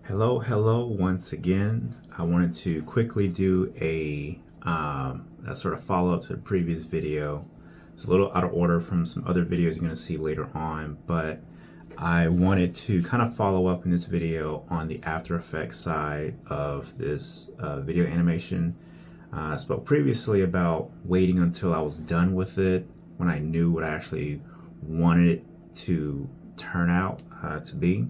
Hello once again. I wanted to quickly do a sort of follow up to the previous video. It's a little out of order from some other videos you're going to see later on, but I wanted to kind of follow up in this video on the After Effects side of this video animation. I spoke previously about waiting until I was done with it when I knew what I actually wanted it to turn out to be,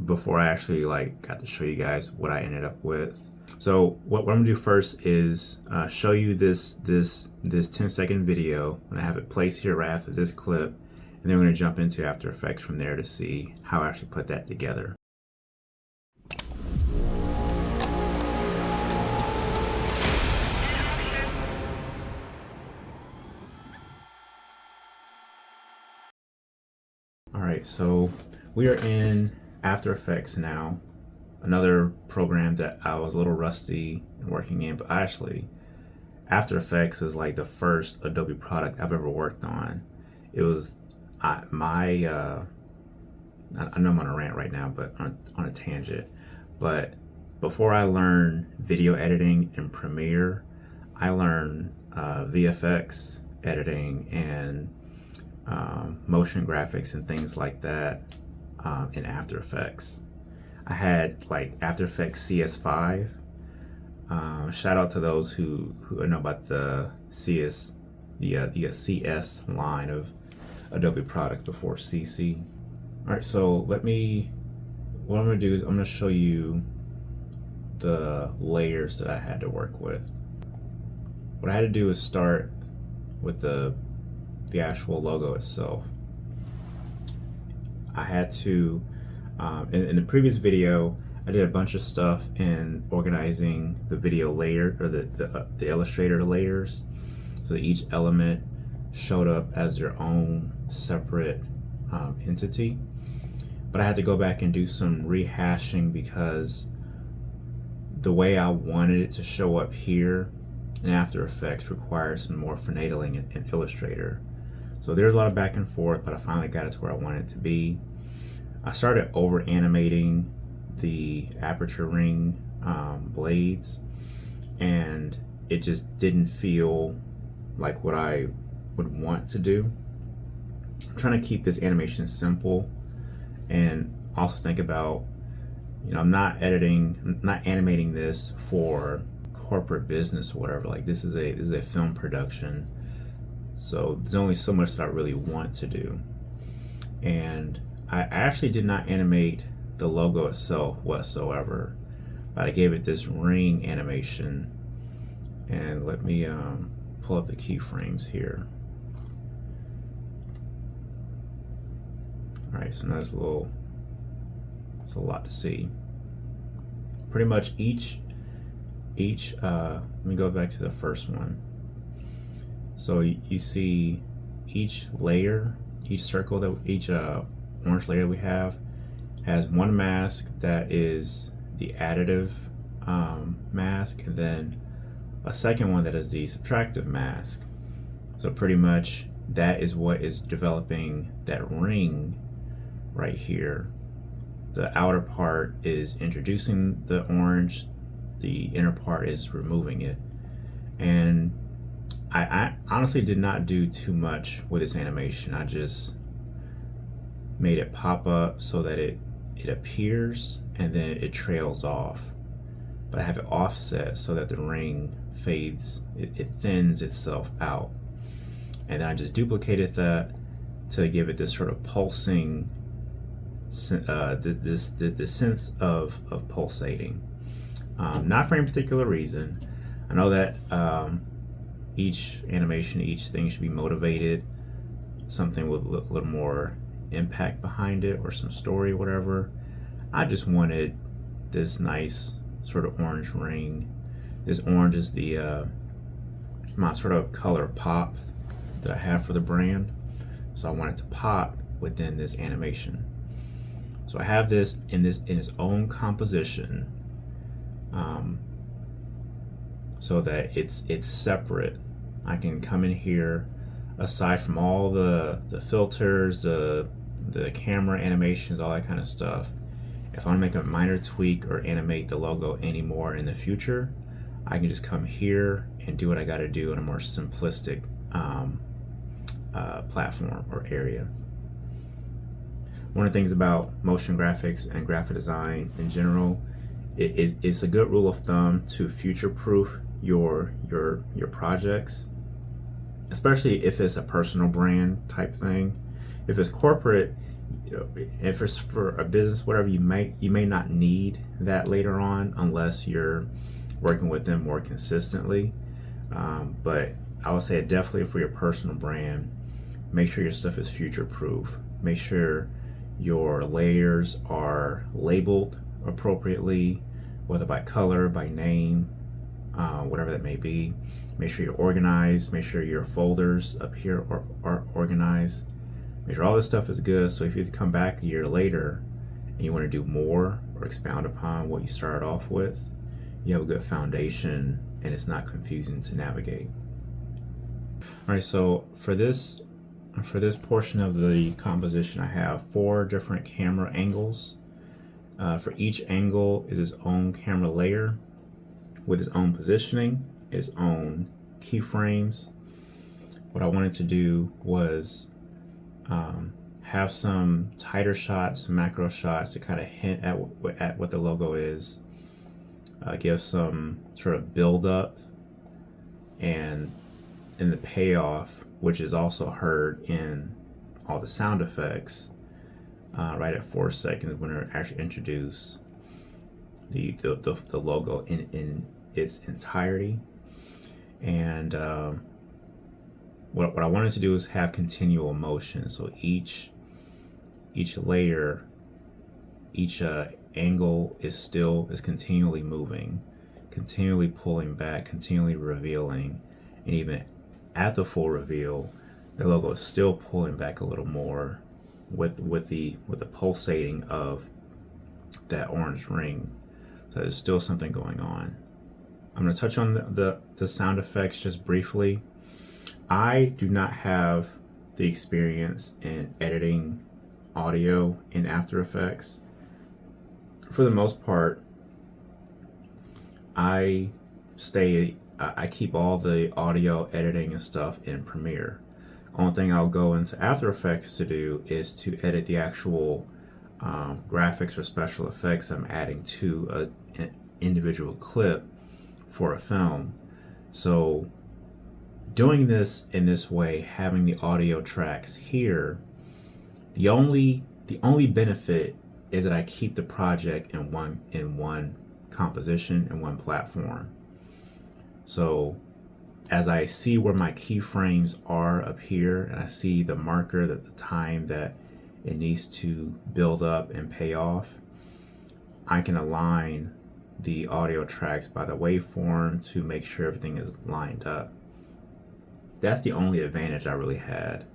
before I actually got to show you guys what I ended up with. So what I'm gonna do first is show you this 10-second video, and I have it placed here right after this clip, and then we're gonna jump into After Effects from there to see how I actually put that together. All right, so we are in After Effects now, another program that I was a little rusty in working in, but actually After Effects is like the first Adobe product I've ever worked on. It was I know I'm on a rant right now, but on a tangent. But before I learned video editing in Premiere, I learned VFX editing and motion graphics and things like that in After Effects. I had After Effects CS5. Shout out to those who know about the CS line of Adobe products before CC. All right, so what I'm gonna do is I'm gonna show you the layers that I had to work with. What I had to do is start with the actual logo itself. I had to, in the previous video, I did a bunch of stuff in organizing the video layer, or the Illustrator layers, so that each element showed up as their own separate entity. But I had to go back and do some rehashing because the way I wanted it to show up here in After Effects requires some more finagling in Illustrator. So there's a lot of back and forth, but I finally got it to where I wanted it to be. I started over animating the aperture ring blades, and it just didn't feel like what I would want to do. I'm trying to keep this animation simple and also think about, I'm not animating this for corporate business or whatever. Like this is a film production, so there's only so much that I really want to do. And I actually did not animate the logo itself whatsoever, but I gave it this ring animation. And let me pull up the keyframes here. All right, so now it's a lot to see. Pretty much each let me go back to the first one. So you see each layer, each circle, each orange layer we have has one mask that is the additive mask, and then a second one that is the subtractive mask. So pretty much that is what is developing that ring right here. The outer part is introducing the orange, the inner part is removing it. And I honestly did not do too much with this animation. I just made it pop up so that it appears and then it trails off. But I have it offset so that the ring fades, it thins itself out. And then I just duplicated that to give it this sort of pulsing, the sense of pulsating. Not for any particular reason. I know that each animation, each thing should be motivated, something with a little more impact behind it, or some story, whatever. I just wanted this nice sort of orange ring. This orange is my sort of color pop that I have for the brand, so I want it to pop within this animation. So I have this in its own composition, so that it's separate. I can come in here, aside from all the filters, the camera animations, all that kind of stuff, If I want to make a minor tweak or animate the logo anymore in the future, I can just come here and do what I got to do in a more simplistic platform or area. One of the things about motion graphics and graphic design in general, it's a good rule of thumb to future-proof your projects, especially if it's a personal brand type thing. If it's corporate, if it's for a business, whatever, you may not need that later on unless you're working with them more consistently. But I would say definitely for your personal brand, make sure your stuff is future-proof. Make sure your layers are labeled appropriately, whether by color, by name, whatever that may be. Make sure you're organized. Make sure your folders up here are organized. Make sure all this stuff is good, so if you come back a year later and you want to do more or expound upon what you started off with, you have a good foundation and it's not confusing to navigate. All right, so for this portion of the composition, I have 4 different camera angles. For each angle is its own camera layer with its own positioning, its own keyframes. What I wanted to do was have some tighter shots, some macro shots to kind of hint at what the logo is, give some sort of build up, and in the payoff, which is also heard in all the sound effects, right at 4 seconds when they actually introduce the logo in its entirety. And what I wanted to do is have continual motion. So each layer, each angle is continually moving, continually pulling back, continually revealing, and even at the full reveal, the logo is still pulling back a little more with the pulsating of that orange ring. So there's still something going on. I'm going to touch on the sound effects just briefly. I do not have the experience in editing audio in After Effects. For the most part, I keep all the audio editing and stuff in Premiere. Only thing I'll go into After Effects to do is to edit the actual graphics or special effects I'm adding to an individual clip for a film. So doing this in this way, having the audio tracks here, the only benefit is that I keep the project in one composition and one platform. So as I see where my keyframes are up here, and I see the marker, that the time that it needs to build up and pay off, I can align the audio tracks by the waveform to make sure everything is lined up. That's the only advantage I really had.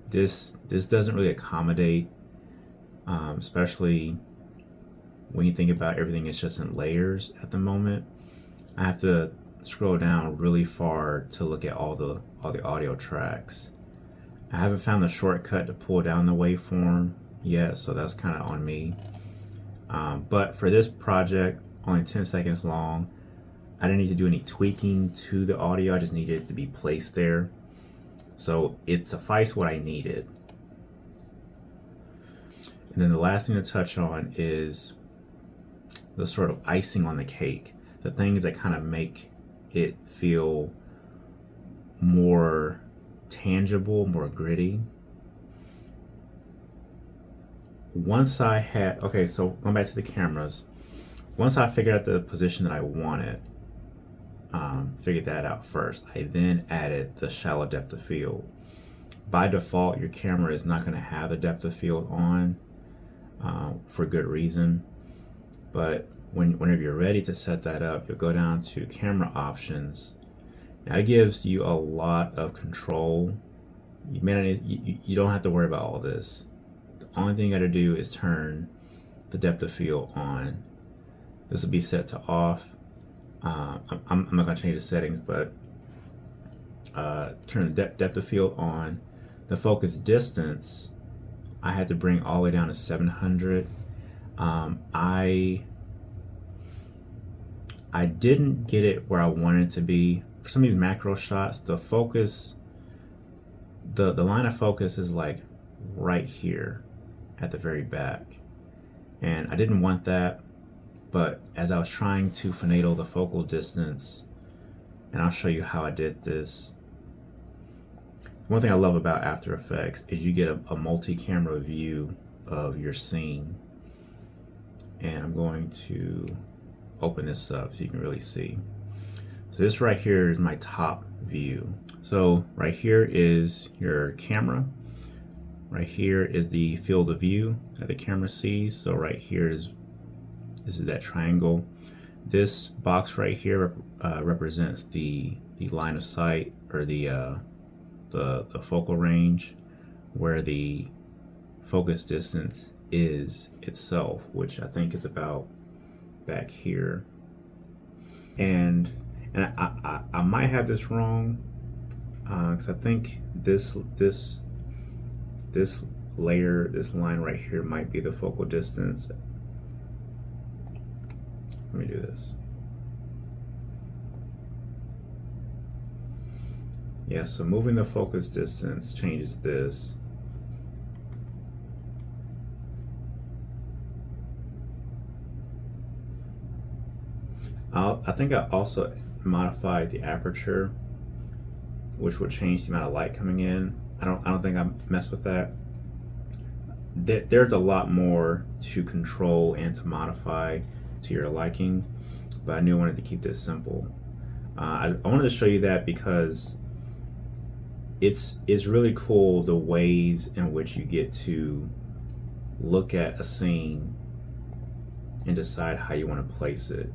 This doesn't really accommodate, especially when you think about everything is just in layers at the moment. I have to scroll down really far to look at all the audio tracks. I haven't found the shortcut to pull down the waveform yet, so that's kind of on me. But for this project, only 10 seconds long, I didn't need to do any tweaking to the audio. I just needed it to be placed there. So it sufficed what I needed. And then the last thing to touch on is the sort of icing on the cake, the things that kind of make it feel more tangible, more gritty. Once I had, okay, so going back to the cameras, once I figured out the position that I wanted, figured that out first, I then added the shallow depth of field. By default, your camera is not going to have the depth of field on for good reason, but whenever you're ready to set that up, you'll go down to camera options. Now it gives you a lot of control. You don't have to worry about all this. The only thing you got to do is turn the depth of field on. This will be set to off. I'm not going to change the settings, but turn the depth of field on. The focus distance I had to bring all the way down to 700. I didn't get it where I wanted it to be. For some of these macro shots, the focus, the line of focus is like right here at the very back. And I didn't want that, but as I was trying to finagle the focal distance, and I'll show you how I did this. One thing I love about After Effects is you get a multi-camera view of your scene. And I'm going to open this up so you can really see. So this right here is my top view. So right here is your camera. Right here is the field of view that the camera sees. So right here is, this is that triangle. This box right here represents the line of sight, or the focal range, where the focus distance is itself, which I think is about back here. And I might have this wrong, because I think this layer, this line right here might be the focal distance. Let me do this. Yeah, so moving the focus distance changes this. I think I also modified the aperture, which would change the amount of light coming in. I don't think I messed with that. There's a lot more to control and to modify to your liking, but I knew I wanted to keep this simple. I wanted to show you that because it's really cool the ways in which you get to look at a scene and decide how you want to place it.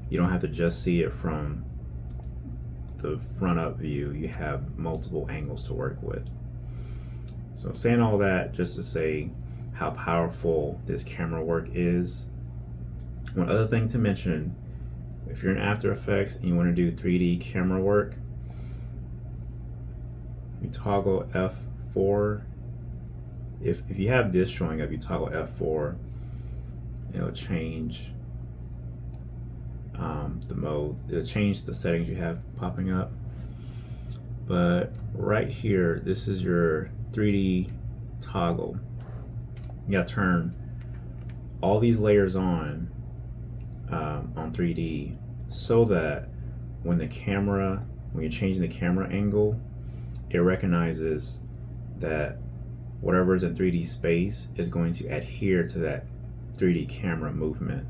You don't have to just see it from the front up view. You have multiple angles to work with. So saying all that just to say how powerful this camera work is. One other thing to mention, if you're in After Effects and you want to do 3D camera work, you toggle F4. If you have this showing up, you toggle F4, it'll change the mode. It'll change the settings you have popping up. But right here, this is your 3D toggle. You gotta turn all these layers on 3D, so that when you're changing the camera angle, it recognizes that whatever is in 3D space is going to adhere to that 3D camera movement.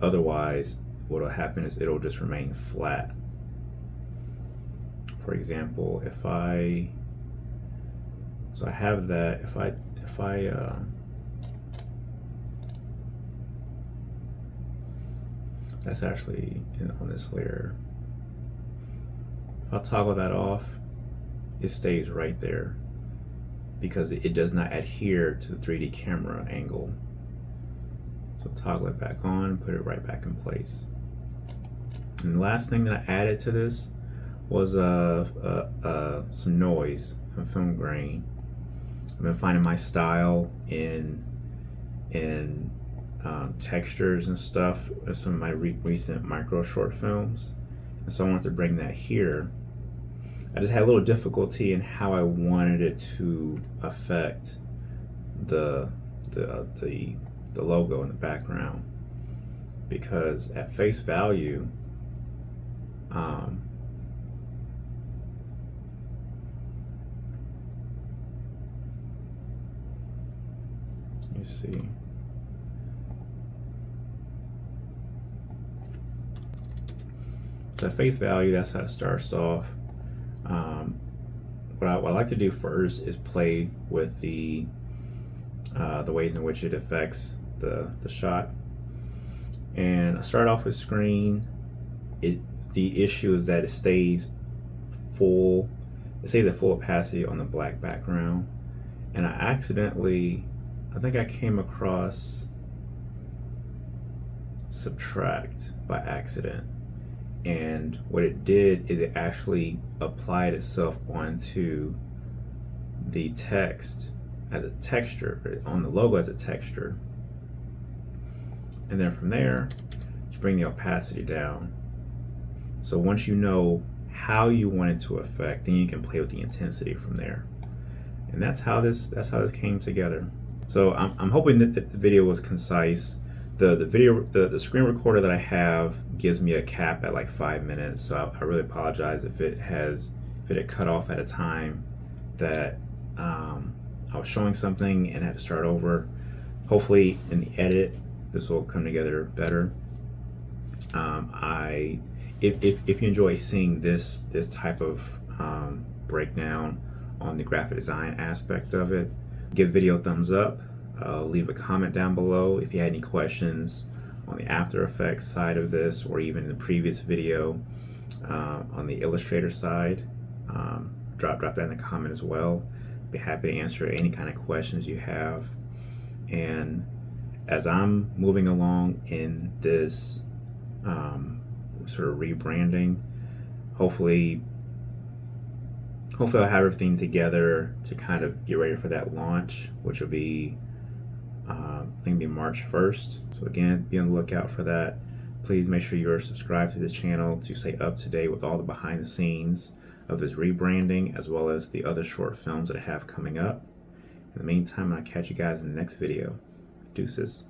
Otherwise, what will happen is it'll just remain flat. For example, if I have that, if I that's actually on this layer. If I toggle that off, it stays right there because it does not adhere to the 3D camera angle. So toggle it back on, put it right back in place. And the last thing that I added to this was some noise, some film grain. I've been finding my style in textures and stuff of some of my recent micro short films, and so I wanted to bring that here. I just had a little difficulty in how I wanted it to affect the logo in the background, because at face value, let me see. So at face value, that's how it starts off. What I like to do first is play with the ways in which it affects the shot. And I start off with screen. The issue is that it stays at full opacity on the black background. And I think I came across subtract by accident. And what it did is it actually applied itself onto the text as a texture, on the logo as a texture. And then from there, just bring the opacity down. So once you know how you want it to affect, then you can play with the intensity from there. And that's how this came together. So I'm hoping that the video was concise. The screen recorder that I have gives me a cap at like 5 minutes. So I really apologize if it had cut off at a time that I was showing something and had to start over. Hopefully in the edit, this will come together better. If you enjoy seeing this type of breakdown on the graphic design aspect of it, give video a thumbs up. Leave a comment down below if you had any questions on the After Effects side of this, or even the previous video on the Illustrator side. Drop that in the comment as well. Be happy to answer any kind of questions you have. And as I'm moving along in this sort of rebranding, hopefully I'll have everything together to kind of get ready for that launch, which will be I think it'll be March 1st. So again, be on the lookout for that. Please make sure you're subscribed to this channel to stay up to date with all the behind the scenes of this rebranding, as well as the other short films that I have coming up. In the meantime, I'll catch you guys in the next video. Deuces.